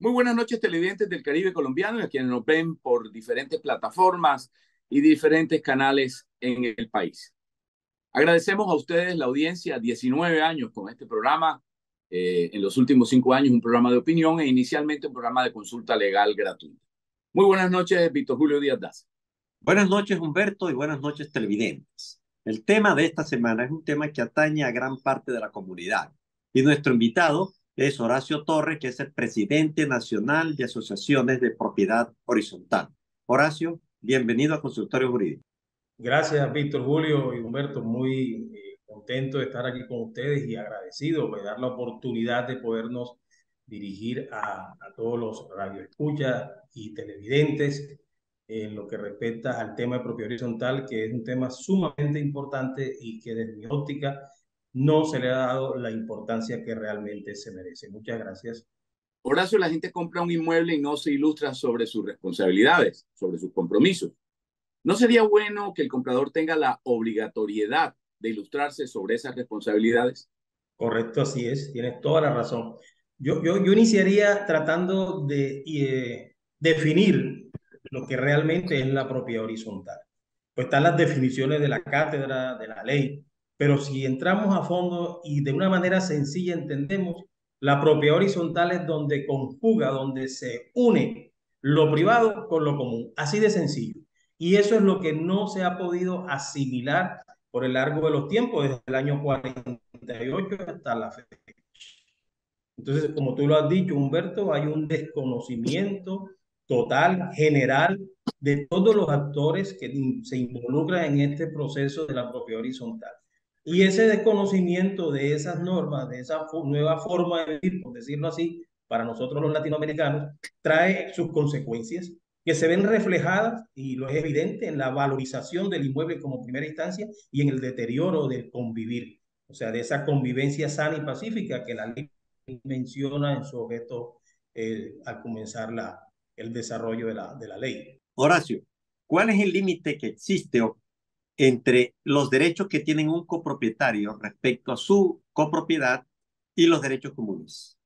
Muy buenas noches, televidentes del Caribe colombiano y a quienes nos ven por diferentes plataformas y diferentes canales en el país. Agradecemos a ustedes la audiencia, 19 años con este programa, en los últimos 5 años un programa de opinión e inicialmente un programa de consulta legal gratuita. Muy buenas noches, Víctor Julio Díaz Daza. Buenas noches, Humberto, y buenas noches, televidentes. El tema de esta semana es un tema que atañe a gran parte de la comunidad. Y nuestro invitado es Horacio Torres, que es el presidente nacional de asociaciones de propiedad horizontal. Horacio, bienvenido a Consultorio Jurídico. Gracias, Víctor Julio y Humberto. Muy contento de estar aquí con ustedes y agradecido por dar la oportunidad de podernos dirigir a todos los radioescuchas y televidentes en lo que respecta al tema de propiedad horizontal, que es un tema sumamente importante y que desde mi óptica no se le ha dado la importancia que realmente se merece. Muchas gracias. Horacio, la gente compra un inmueble y no se ilustra sobre sus responsabilidades, sobre sus compromisos. ¿No sería bueno que el comprador tenga la obligatoriedad de ilustrarse sobre esas responsabilidades? Correcto, así es, tienes toda la razón. Yo iniciaría tratando de definir lo que realmente es la propiedad horizontal. Pues están las definiciones de la cátedra, de la ley, pero si entramos a fondo y de una manera sencilla entendemos, la propiedad horizontal es donde conjuga, donde se une lo privado con lo común, así de sencillo. Y eso es lo que no se ha podido asimilar por el largo de los tiempos, desde el año 48 hasta la fecha. Entonces, como tú lo has dicho, Humberto, hay un desconocimiento total, general, de todos los actores que se involucran en este proceso de la propiedad horizontal. Y ese desconocimiento de esas normas, de esa nueva forma de vivir, por decirlo así, para nosotros los latinoamericanos, trae sus consecuencias que se ven reflejadas, y lo es evidente, en la valorización del inmueble como primera instancia y en el deterioro del convivir, o sea, de esa convivencia sana y pacífica que la ley menciona en su objeto al comenzar el desarrollo de la ley. Horacio, ¿cuál es el límite que existe entre los derechos que tienen un copropietario respecto a su copropiedad y los derechos comunes?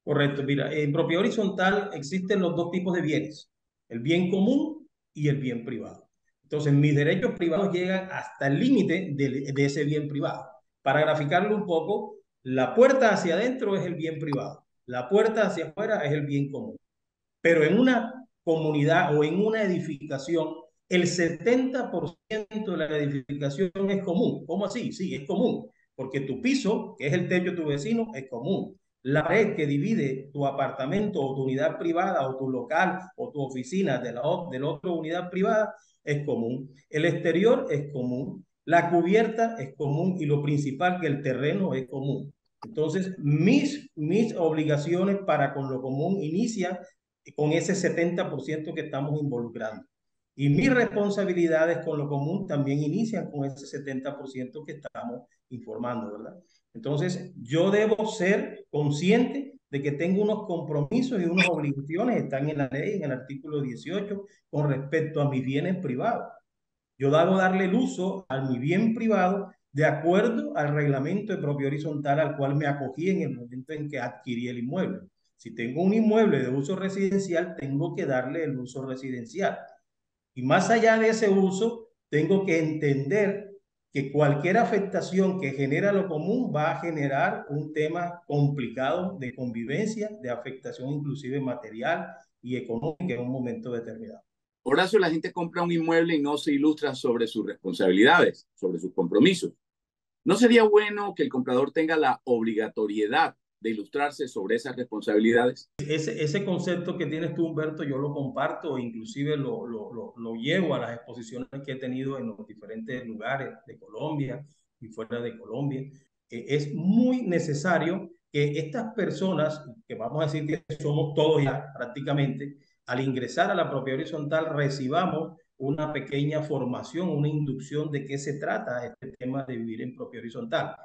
Correcto, mira, en propiedad horizontal existen los dos tipos de bienes, el bien común y el bien privado. Entonces, mis derechos privados llegan hasta el límite de ese bien privado. Para graficarlo un poco, la puerta hacia adentro es el bien privado, la puerta hacia afuera es el bien común. Pero en una comunidad o en una edificación, el 70% de la edificación es común. ¿Cómo así? Sí, es común, porque tu piso, que es el techo de tu vecino, es común. La pared que divide tu apartamento o tu unidad privada o tu local o tu oficina de la otra unidad privada es común. El exterior es común. La cubierta es común y lo principal que el terreno es común. Entonces, mis obligaciones para con lo común inician con ese 70% que estamos involucrando. Y mis responsabilidades con lo común también inician con ese 70% que estamos informando, ¿verdad? Entonces, yo debo ser consciente de que tengo unos compromisos y unas obligaciones, están en la ley, en el artículo 18, con respecto a mis bienes privados. Yo debo darle el uso a mi bien privado de acuerdo al reglamento de propiedad horizontal al cual me acogí en el momento en que adquirí el inmueble. Si tengo un inmueble de uso residencial, tengo que darle el uso residencial. Y más allá de ese uso, tengo que entender que cualquier afectación que genera lo común va a generar un tema complicado de convivencia, de afectación inclusive material y económica en un momento determinado. Horacio, la gente compra un inmueble y no se ilustra sobre sus responsabilidades, sobre sus compromisos. ¿No sería bueno que el comprador tenga la obligatoriedad de ilustrarse sobre esas responsabilidades? Ese concepto que tienes tú, Humberto, yo lo comparto, inclusive lo llevo a las exposiciones que he tenido en los diferentes lugares de Colombia y fuera de Colombia. Es muy necesario que estas personas, que vamos a decir que somos todos ya prácticamente, al ingresar a la propiedad horizontal recibamos una pequeña formación, una inducción de qué se trata este tema de vivir en propiedad horizontal.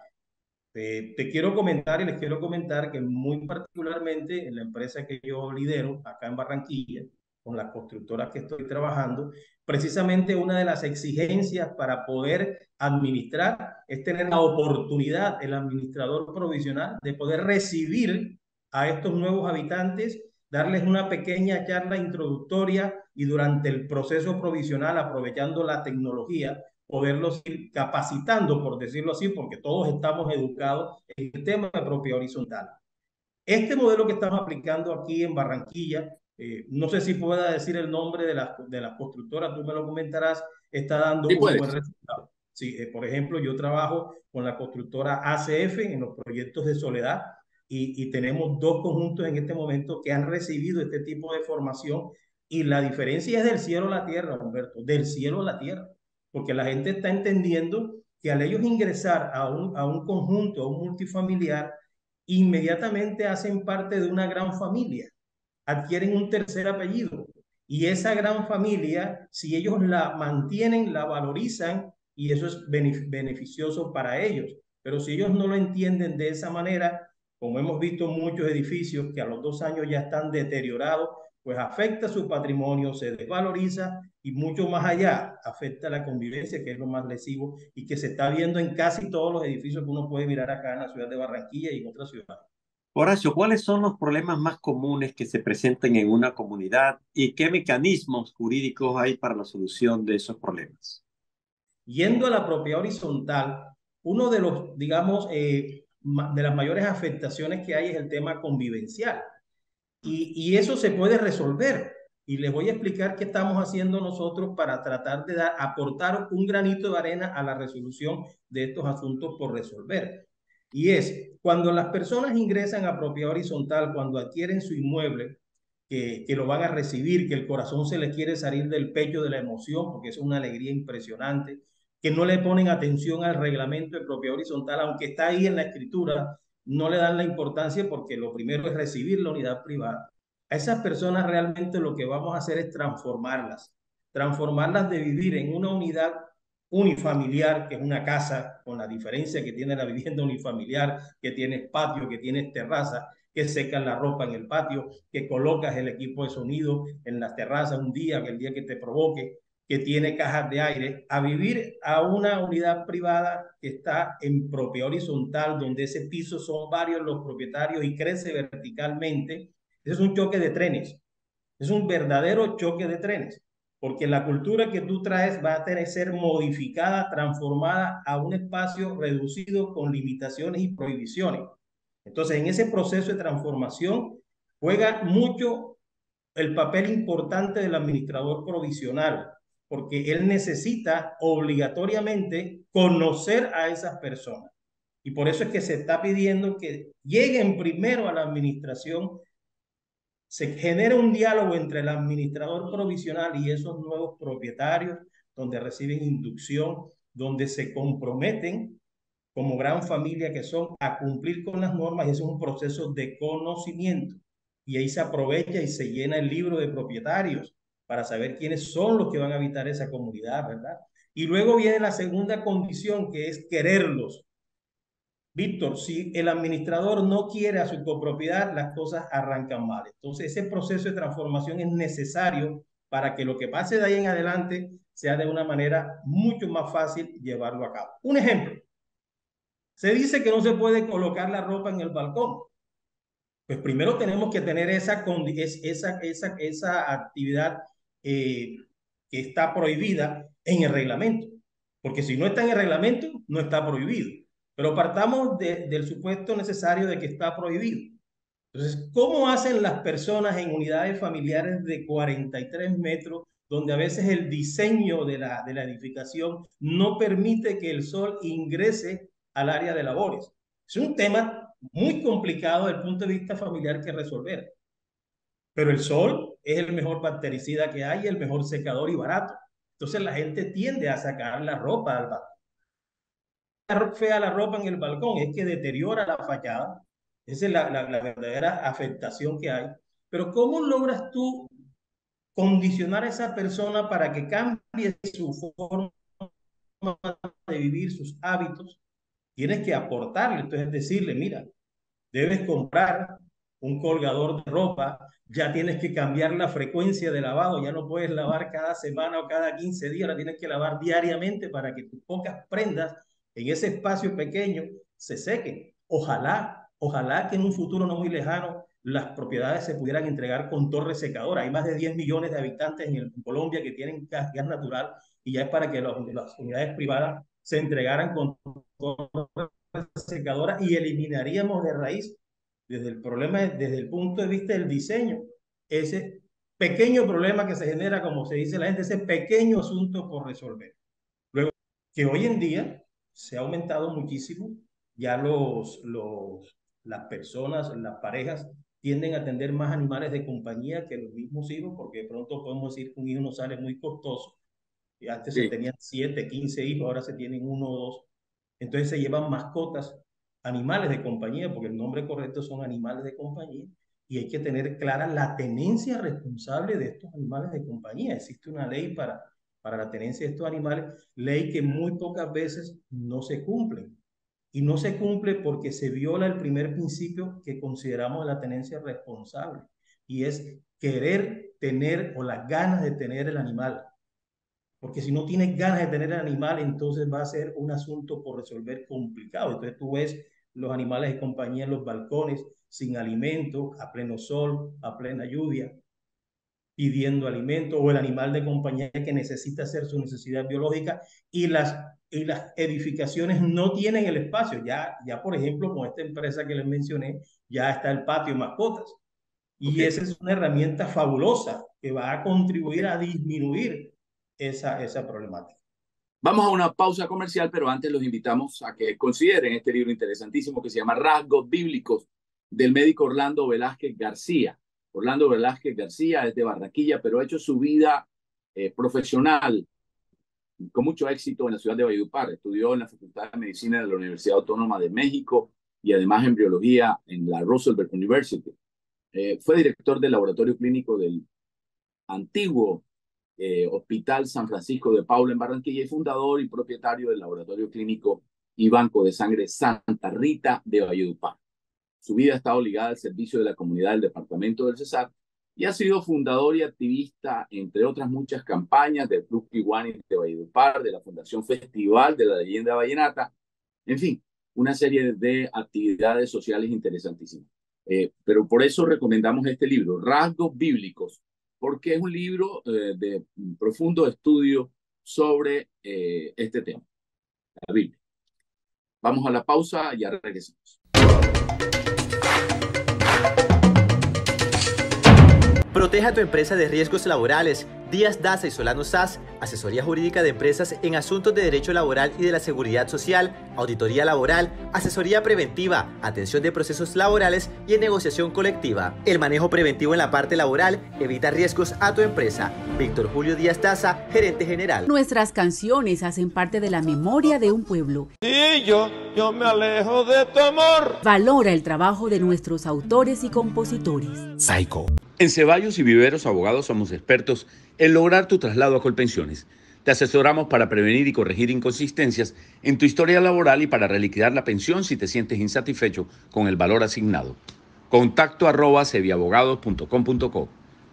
Te quiero comentar y les quiero comentar que muy particularmente en la empresa que yo lidero acá en Barranquilla, con las constructoras que estoy trabajando, precisamente una de las exigencias para poder administrar es tener la oportunidad, el administrador provisional, de poder recibir a estos nuevos habitantes darles una pequeña charla introductoria y durante el proceso provisional, aprovechando la tecnología, poderlos ir capacitando, por decirlo así, porque todos estamos educados en el tema de propiedad horizontal. Este modelo que estamos aplicando aquí en Barranquilla, no sé si pueda decir el nombre de la constructora, tú me lo comentarás, está dando Sí un buen puedes. resultado. Sí, por ejemplo, yo trabajo con la constructora ACF en los proyectos de Soledad y tenemos dos conjuntos en este momento que han recibido este tipo de formación y la diferencia es del cielo a la tierra, Humberto, del cielo a la tierra, porque la gente está entendiendo que al ellos ingresar a un conjunto, a un multifamiliar, inmediatamente hacen parte de una gran familia, adquieren un tercer apellido y esa gran familia, si ellos la mantienen, la valorizan y eso es beneficioso para ellos. Pero si ellos no lo entienden de esa manera, como hemos visto muchos edificios que a los 2 años ya están deteriorados, pues afecta su patrimonio, se desvaloriza y mucho más allá afecta la convivencia, que es lo más lesivo y que se está viendo en casi todos los edificios que uno puede mirar acá en la ciudad de Barranquilla y en otras ciudades. Horacio, ¿cuáles son los problemas más comunes que se presentan en una comunidad y qué mecanismos jurídicos hay para la solución de esos problemas? Yendo a la propiedad horizontal, uno de los, digamos, de las mayores afectaciones que hay es el tema convivencial. Y eso se puede resolver. Y les voy a explicar qué estamos haciendo nosotros para tratar de aportar un granito de arena a la resolución de estos asuntos por resolver. Y es, cuando las personas ingresan a propiedad horizontal, cuando adquieren su inmueble, que lo van a recibir, que el corazón se les quiere salir del pecho de la emoción, porque es una alegría impresionante, que no le ponen atención al reglamento de propiedad horizontal, aunque está ahí en la escritura, no le dan la importancia porque lo primero es recibir la unidad privada. A esas personas realmente lo que vamos a hacer es transformarlas de vivir en una unidad unifamiliar, que es una casa, con la diferencia que tiene la vivienda unifamiliar, que tienes patio, que tienes terraza, que secas la ropa en el patio, que colocas el equipo de sonido en las terrazas un día, que el día que te provoque, que tiene cajas de aire, a vivir a una unidad privada que está en propiedad horizontal, donde ese piso son varios los propietarios y crece verticalmente. Ese es un choque de trenes, es un verdadero choque de trenes, porque la cultura que tú traes va a tener que ser modificada, transformada a un espacio reducido con limitaciones y prohibiciones. Entonces, en ese proceso de transformación juega mucho el papel importante del administrador provisional, porque él necesita obligatoriamente conocer a esas personas. Y por eso es que se está pidiendo que lleguen primero a la administración, se genera un diálogo entre el administrador provisional y esos nuevos propietarios, donde reciben inducción, donde se comprometen como gran familia que son a cumplir con las normas y es un proceso de conocimiento. Y ahí se aprovecha y se llena el libro de propietarios para saber quiénes son los que van a habitar esa comunidad, ¿verdad? Y luego viene la segunda condición que es quererlos. Víctor, si el administrador no quiere a su copropiedad, las cosas arrancan mal. Entonces, ese proceso de transformación es necesario para que lo que pase de ahí en adelante sea de una manera mucho más fácil llevarlo a cabo. Un ejemplo, se dice que no se puede colocar la ropa en el balcón. Pues primero tenemos que tener esa actividad que está prohibida en el reglamento. Porque si no está en el reglamento, no está prohibido. Pero partamos del supuesto necesario de que está prohibido. Entonces, ¿cómo hacen las personas en unidades familiares de 43 metros, donde a veces el diseño de la edificación no permite que el sol ingrese al área de labores? Es un tema muy complicado desde el punto de vista familiar que resolver. Pero el sol es el mejor bactericida que hay, el mejor secador y barato. Entonces la gente tiende a sacar la ropa al balcón. Fea la ropa en el balcón es que deteriora la fachada. Esa es la verdadera afectación que hay. Pero ¿cómo logras tú condicionar a esa persona para que cambie su forma de vivir, sus hábitos? Tienes que aportarle, entonces decirle, mira, debes comprar un colgador de ropa, ya tienes que cambiar la frecuencia de lavado, ya no puedes lavar cada semana o cada 15 días, la tienes que lavar diariamente para que tus pocas prendas en ese espacio pequeño se sequen. Ojalá Ojalá que en un futuro no muy lejano las propiedades se pudieran entregar con torres secadoras. Hay más de 10 millones de habitantes en Colombia que tienen gas natural y ya es para que las unidades privadas se entregaran con torres secadoras y eliminaríamos de raíz, desde el problema, desde el punto de vista del diseño, ese pequeño problema que se genera, como se dice la gente, ese pequeño asunto por resolver. Luego, que hoy en día se ha aumentado muchísimo, ya las personas, las parejas, tienden a tener más animales de compañía que los mismos hijos, porque de pronto podemos decir que un hijo no sale muy costoso. Y antes se Sí. tenían 7, 15 hijos, ahora se tienen 1 o 2. Entonces se llevan mascotas, animales de compañía, porque el nombre correcto son animales de compañía, y hay que tener clara la tenencia responsable de estos animales de compañía. Existe una ley para la tenencia de estos animales, ley que muy pocas veces no se cumple. Y no se cumple porque se viola el primer principio que consideramos la tenencia responsable, y es querer tener o las ganas de tener el animal. Porque si no tienes ganas de tener el animal, entonces va a ser un asunto por resolver complicado. Entonces tú ves los animales de compañía en los balcones, sin alimento, a pleno sol, a plena lluvia, pidiendo alimento, o el animal de compañía que necesita hacer su necesidad biológica y las edificaciones no tienen el espacio. Ya por ejemplo, con esta empresa que les mencioné, ya está el patio de mascotas. Y Okay. esa es una herramienta fabulosa que va a contribuir a disminuir esa problemática. Vamos a una pausa comercial, pero antes los invitamos a que consideren este libro interesantísimo que se llama Rasgos Bíblicos, del médico Orlando Velázquez García. Orlando Velázquez García es de Barranquilla, pero ha hecho su vida profesional con mucho éxito en la ciudad de Valledupar. Estudió en la Facultad de Medicina de la Universidad Autónoma de México y además en biología en la Roosevelt University. Fue director del laboratorio clínico del antiguo Hospital San Francisco de Paula en Barranquilla y fundador y propietario del laboratorio clínico y banco de sangre Santa Rita de Valledupar. Su vida ha estado ligada al servicio de la comunidad del departamento del Cesar y ha sido fundador y activista, entre otras muchas campañas, del Club Kiwani de Valledupar, de la Fundación Festival de la Leyenda Vallenata, en fin, una serie de actividades sociales interesantísimas. Pero por eso recomendamos este libro, Rasgos Bíblicos, porque es un libro de profundo estudio sobre este tema, la Biblia. Vamos a la pausa y ya regresamos. Proteja tu empresa de riesgos laborales. Díaz Daza y Solano SAS, asesoría jurídica de empresas en asuntos de derecho laboral y de la seguridad social, auditoría laboral, asesoría preventiva, atención de procesos laborales y en negociación colectiva. El manejo preventivo en la parte laboral evita riesgos a tu empresa. Víctor Julio Díaz Daza, gerente general. Nuestras canciones hacen parte de la memoria de un pueblo. Y yo me alejo de tu amor. Valora el trabajo de nuestros autores y compositores. Psycho. En Ceballos y Viveros Abogados somos expertos en lograr tu traslado a Colpensiones. Te asesoramos para prevenir y corregir inconsistencias en tu historia laboral y para reliquidar la pensión si te sientes insatisfecho con el valor asignado. Contacto@cebiabogados.com.co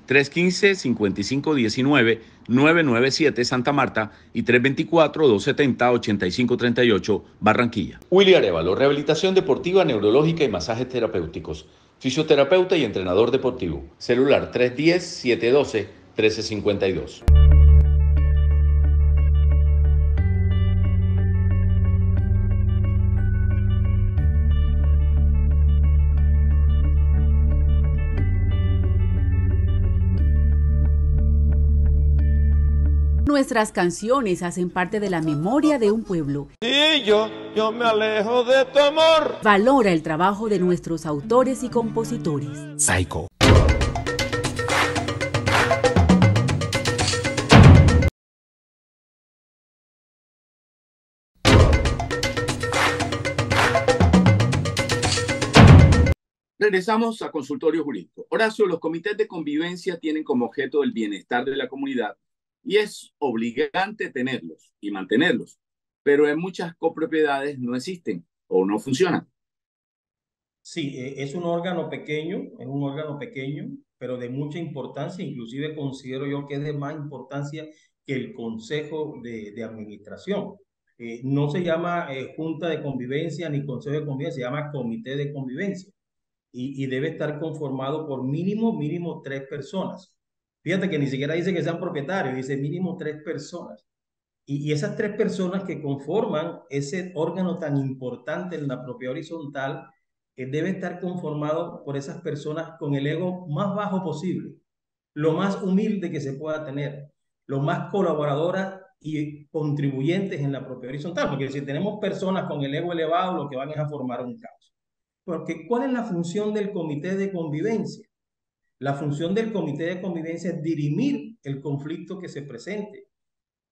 315-5519-997 Santa Marta y 324-270-8538 Barranquilla. Willy Arevalo, rehabilitación deportiva, neurológica y masajes terapéuticos. Fisioterapeuta y entrenador deportivo. Celular 310-712-1352. Nuestras canciones hacen parte de la memoria de un pueblo. Y yo me alejo de tu amor. Valora el trabajo de nuestros autores y compositores. Psycho. Regresamos a Consultorio Jurídico. Horacio, los comités de convivencia tienen como objeto el bienestar de la comunidad y es obligante tenerlos y mantenerlos, pero en muchas copropiedades no existen o no funcionan. Sí, es un órgano pequeño, pero de mucha importancia. Inclusive considero yo que es de más importancia que el consejo de administración. No se llama junta de convivencia ni consejo de convivencia, se llama comité de convivencia. Y debe estar conformado por mínimo 3 personas. Fíjate que ni siquiera dice que sean propietarios, dice mínimo 3 personas. Y esas 3 personas que conforman ese órgano tan importante en la propiedad horizontal, debe estar conformado por esas personas con el ego más bajo posible, lo más humilde que se pueda tener, lo más colaboradoras y contribuyentes en la propiedad horizontal, porque si tenemos personas con el ego elevado, lo que van es a formar un caos. Porque ¿cuál es la función del comité de convivencia? La función del comité de convivencia es dirimir el conflicto que se presente,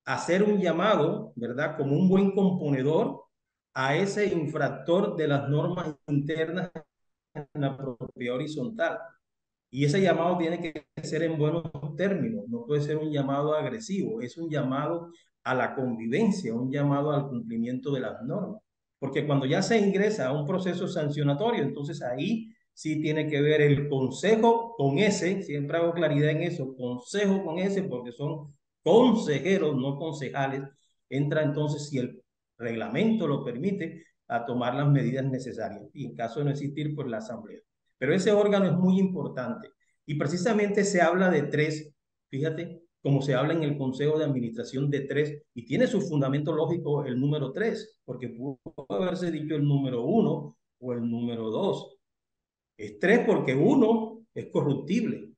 hacer un llamado, ¿verdad? Como un buen componedor a ese infractor de las normas internas en la propiedad horizontal. Y ese llamado tiene que ser en buenos términos, no puede ser un llamado agresivo, es un llamado a la convivencia, un llamado al cumplimiento de las normas. Porque cuando ya se ingresa a un proceso sancionatorio, entonces ahí sí tiene que ver el consejo con ese, siempre hago claridad en eso, consejo con ese, porque son consejeros, no concejales, entra entonces, si el reglamento lo permite, a tomar las medidas necesarias. Y en caso de no existir, pues la asamblea. Pero ese órgano es muy importante y precisamente se habla de 3, fíjate, como se habla en el Consejo de Administración de 3, y tiene su fundamento lógico el número 3, porque pudo haberse dicho el número 1 o el número 2. Es 3 porque 1 es corruptible,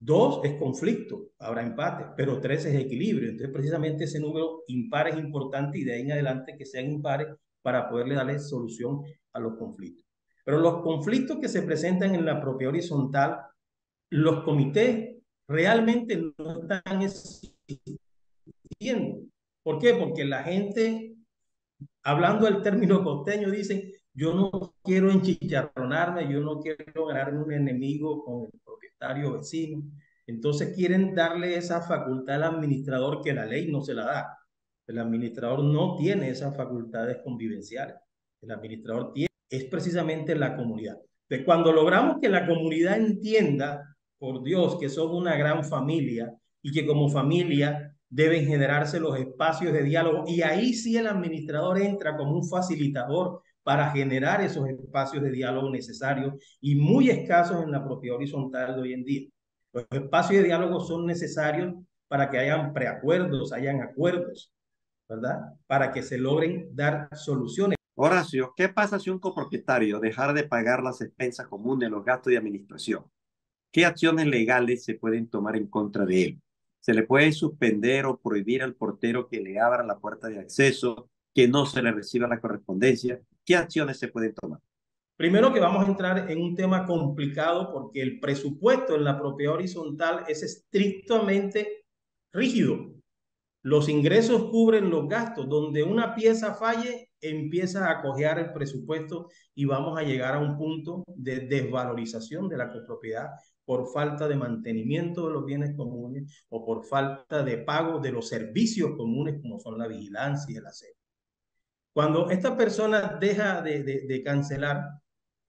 2 es conflicto, habrá empate, pero 3 es equilibrio. Entonces precisamente ese número impar es importante y de ahí en adelante que sean impares para poderle darle solución a los conflictos. Pero los conflictos que se presentan en la propiedad horizontal, los comités realmente no están existiendo. ¿Por qué? Porque la gente, hablando del término costeño, dice, yo no quiero enchicharronarme, yo no quiero ganarme un enemigo con el propietario vecino. Entonces quieren darle esa facultad al administrador que la ley no se la da. El administrador no tiene esas facultades convivenciales. El administrador tiene, es precisamente la comunidad. Entonces, cuando logramos que la comunidad entienda, por Dios, que son una gran familia y que como familia deben generarse los espacios de diálogo, y ahí sí el administrador entra como un facilitador para generar esos espacios de diálogo necesarios y muy escasos en la propiedad horizontal de hoy en día. Los espacios de diálogo son necesarios para que hayan preacuerdos, hayan acuerdos, ¿verdad? Para que se logren dar soluciones. Horacio, ¿qué pasa si un copropietario dejara de pagar las expensas comunes, los gastos de administración? ¿Qué acciones legales se pueden tomar en contra de él? ¿Se le puede suspender o prohibir al portero que le abra la puerta de acceso, que no se le reciba la correspondencia? ¿Qué acciones se pueden tomar? Primero que vamos a entrar en un tema complicado porque el presupuesto en la propiedad horizontal es estrictamente rígido. Los ingresos cubren los gastos. Donde una pieza falle, empieza a cojear el presupuesto y vamos a llegar a un punto de desvalorización de la copropiedad por falta de mantenimiento de los bienes comunes o por falta de pago de los servicios comunes como son la vigilancia y el aseo. Cuando esta persona deja de cancelar,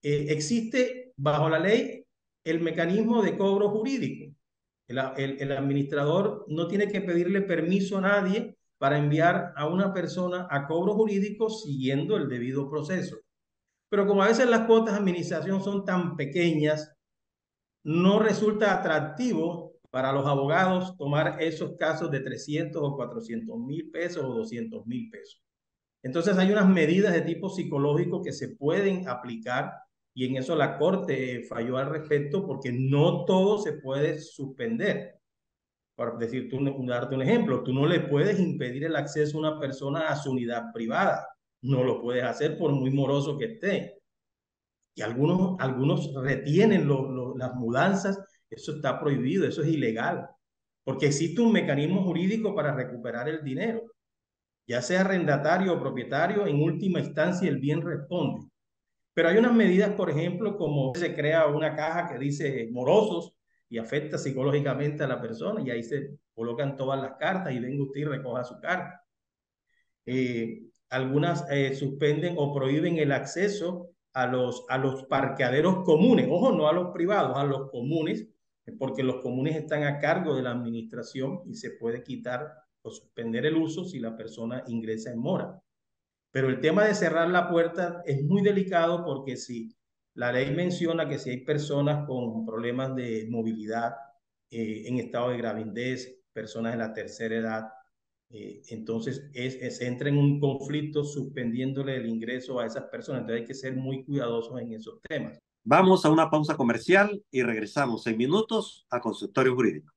existe bajo la ley el mecanismo de cobro jurídico. El administrador no tiene que pedirle permiso a nadie para enviar a una persona a cobro jurídico siguiendo el debido proceso. Pero como a veces las cuotas de administración son tan pequeñas, no resulta atractivo para los abogados tomar esos casos de 300 o 400 mil pesos o 200 mil pesos. Entonces hay unas medidas de tipo psicológico que se pueden aplicar y en eso la Corte falló al respecto porque no todo se puede suspender. Por decir, darte un ejemplo, tú no le puedes impedir el acceso a una persona a su unidad privada. No lo puedes hacer por muy moroso que esté. Y algunos retienen las mudanzas. Eso está prohibido, eso es ilegal. Porque existe un mecanismo jurídico para recuperar el dinero. Ya sea arrendatario o propietario, en última instancia el bien responde. Pero hay unas medidas, por ejemplo, como se crea una caja que dice morosos y afecta psicológicamente a la persona y ahí se colocan todas las cartas y venga usted y recoja su carta. Algunas suspenden o prohíben el acceso a los parqueaderos comunes, ojo, no a los privados, a los comunes, porque los comunes están a cargo de la administración y se puede quitar o suspender el uso si la persona ingresa en mora. Pero el tema de cerrar la puerta es muy delicado porque si la ley menciona que si hay personas con problemas de movilidad, en estado de gravidez, personas de la tercera edad, entonces se entra en un conflicto suspendiéndole el ingreso a esas personas. Entonces hay que ser muy cuidadosos en esos temas. Vamos a una pausa comercial y regresamos en minutos a Consultorio Jurídico.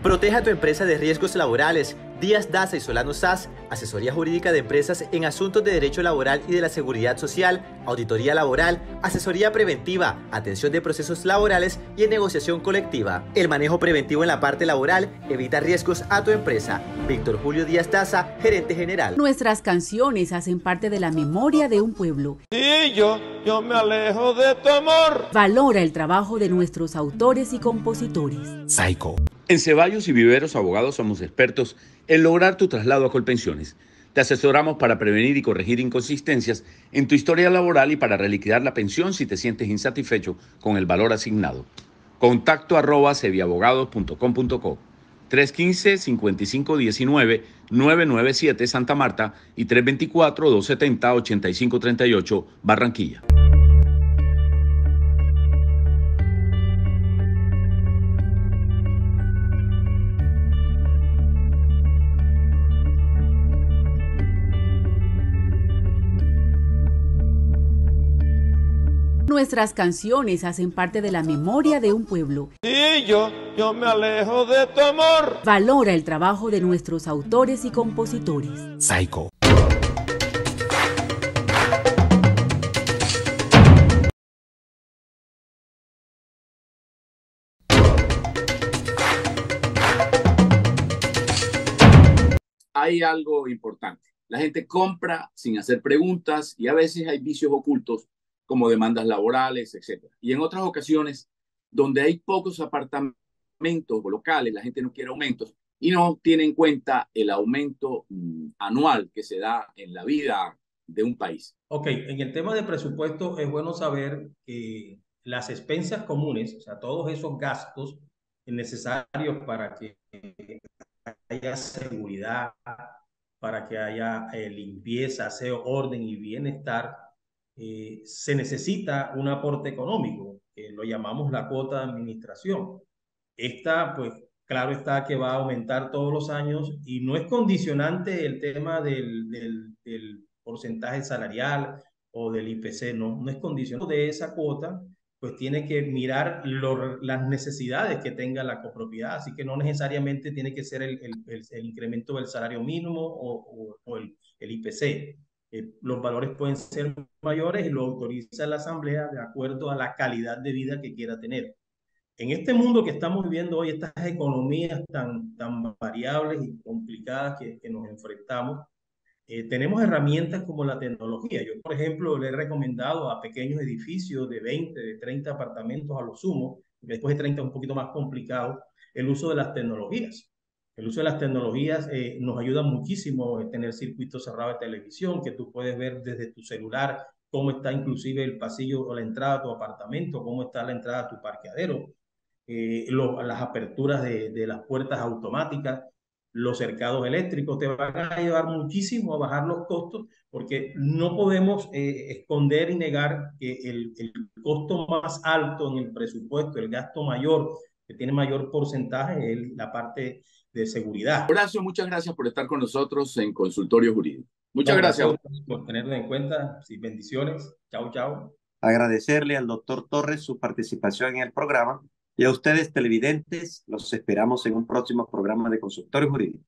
Proteja tu empresa de riesgos laborales. Díaz Daza y Solano SAS, asesoría jurídica de empresas en asuntos de derecho laboral y de la seguridad social, auditoría laboral, asesoría preventiva, atención de procesos laborales y en negociación colectiva. El manejo preventivo en la parte laboral evita riesgos a tu empresa. Víctor Julio Díaz Daza, gerente general. Nuestras canciones hacen parte de la memoria de un pueblo. Y yo me alejo de tu amor. Valora el trabajo de nuestros autores y compositores. Psycho. En Ceballos y Viveros Abogados somos expertos en lograr tu traslado a Colpensiones. Te asesoramos para prevenir y corregir inconsistencias en tu historia laboral y para reliquidar la pensión si te sientes insatisfecho con el valor asignado. Contacto@ceviabogados.com.co 315-5519-997 Santa Marta y 324-270-8538 Barranquilla. Nuestras canciones hacen parte de la memoria de un pueblo. Y yo me alejo de tu amor. Valora el trabajo de nuestros autores y compositores. Psycho. Hay algo importante. La gente compra sin hacer preguntas y a veces hay vicios ocultos como demandas laborales, etc. Y en otras ocasiones, donde hay pocos apartamentos locales, la gente no quiere aumentos y no tiene en cuenta el aumento anual que se da en la vida de un país. Ok, en el tema de presupuesto es bueno saber que las expensas comunes, o sea, todos esos gastos necesarios para que haya seguridad, para que haya limpieza, aseo, orden y bienestar, se necesita un aporte económico, que lo llamamos la cuota de administración. Esta, pues, claro está que va a aumentar todos los años y no es condicionante el tema del porcentaje salarial o del IPC, no es condicionante de esa cuota, pues tiene que mirar las necesidades que tenga la copropiedad, así que no necesariamente tiene que ser el incremento del salario mínimo o el IPC. Los valores pueden ser mayores y lo autoriza la Asamblea de acuerdo a la calidad de vida que quiera tener. En este mundo que estamos viviendo hoy, estas economías tan variables y complicadas que nos enfrentamos, tenemos herramientas como la tecnología. Yo, por ejemplo, le he recomendado a pequeños edificios de 20, de 30 apartamentos a lo sumo, después de 30 es un poquito más complicado, el uso de las tecnologías. El uso de las tecnologías nos ayuda muchísimo a tener circuitos cerrados de televisión, que tú puedes ver desde tu celular cómo está inclusive el pasillo o la entrada a tu apartamento, cómo está la entrada a tu parqueadero, las aperturas de las puertas automáticas, los cercados eléctricos. Te van a ayudar muchísimo a bajar los costos, porque no podemos esconder y negar que el costo más alto en el presupuesto, el gasto mayor, que tiene mayor porcentaje, es la parte de seguridad. Horacio, muchas gracias por estar con nosotros en Consultorio Jurídico. Muchas gracias por tenerlo en cuenta. Sí, bendiciones. Chao, chao. Agradecerle al doctor Torres su participación en el programa y a ustedes televidentes los esperamos en un próximo programa de Consultorio Jurídico.